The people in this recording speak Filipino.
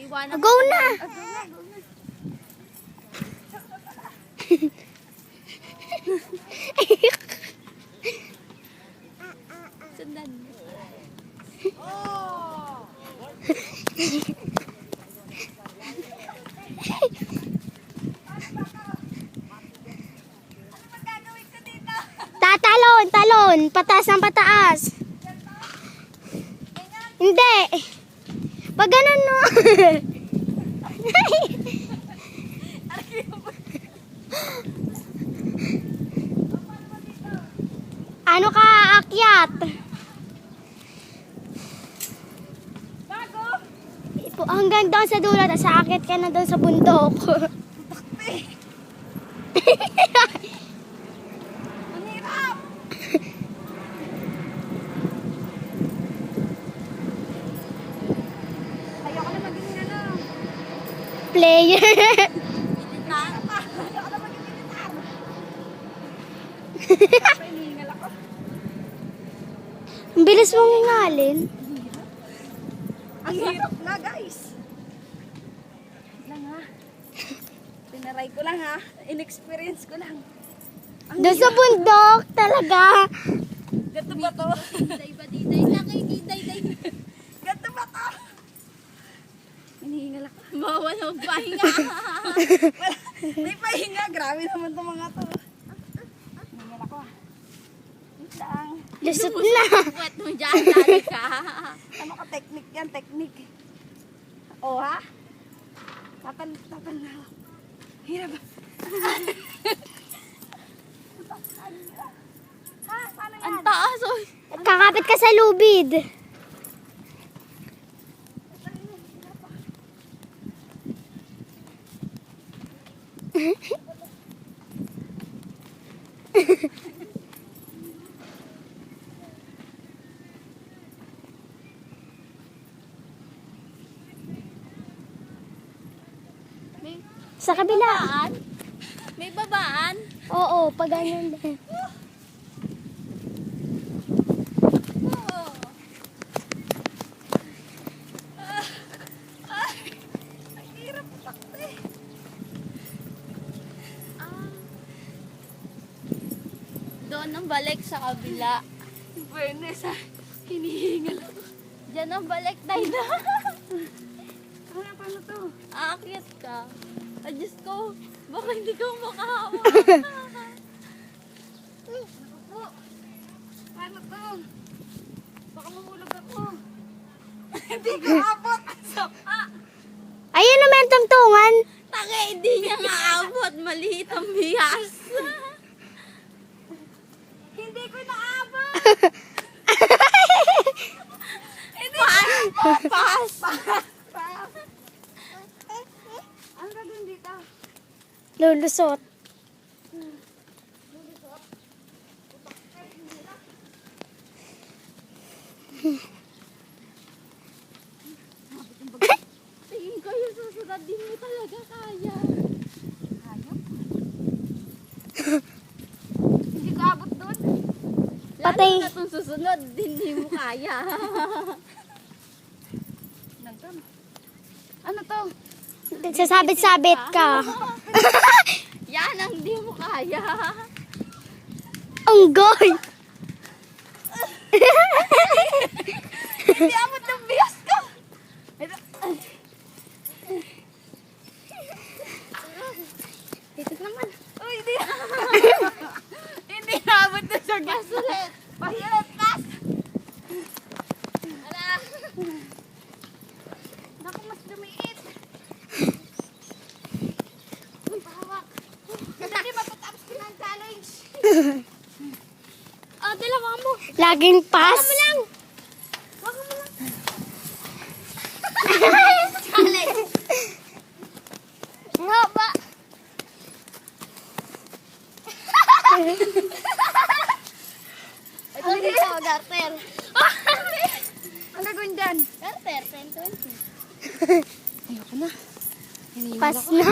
Iwanan Go na! Sundan. Tatalon, talon. Pataas ng pataas. Hindi. Pag ganun, no. Ano ka aakyat? Hanggang doon sa dulo, tapos aakyat ka na doon sa bundok. Ang hirap! Ayoko na maging Player. Ayoko na maging militar. Hinihingal ako. Ang bilis mong hingalin. Ang hirap na, guys. Lang ha. Tinaray ko lang ha. In-experience ko lang. Doon sa bundok, talaga. Gato ba to? Diday ba diday? Nakikiday. Gato ba to? Hinihingal ako. Bawal na magpahinga. May pahinga. Grabe naman to mga to. Hinihingal ako. Wait lang. Lusot na. Wet mo dyan, dali ka. Ano ka, technique yan, technique. O ha? Tapal na. Hirap. Ha? Paano yan? Ang taas, oy. Kakapit ka sa lubid. Sa kabila. Babaan? May babaan? Oo, pag ganyan din. Oo. Ang hirap takte. Doon ang balik sa kabila. Fairness ha. Hinihingal ako. Diyan ang balik tayo na. Paano to? Aakyat ka. Ay, Diyos ko. Baka hindi ko makahawak. Paano to? Baka mahulog ako. Hindi ko abot. Ayun naman tungtungan. Taka, hindi niya maabot. Maliit ang bihas. Hindi ko naabot. Hindi ko pass. Ang gagawin dito? Lulusot. Tingin ko yung susunod din mo talaga kaya. Kaya? Hindi ko abot doon. Patay. Lalo na itong susunod, hindi mo kaya. Ano to? Sasabit-sabit ka. Yan ang hindi mo kaya. Ang goy. Hindi abot ng biyas ko. Dito naman. Uy, hindi. Hindi abot na sa gas ulit. Pahirat, gas. Ala. Naku, mas lumiit. Uy, pahawak. Kasi di mapatapos ko ng challenge. Dalawa mo. Laging pass. Waka mo lang. Challenge. Nga ba? Ito dito, garter. Ang gagawin dyan? Garter, 10-20. Ayoko na. Pass na.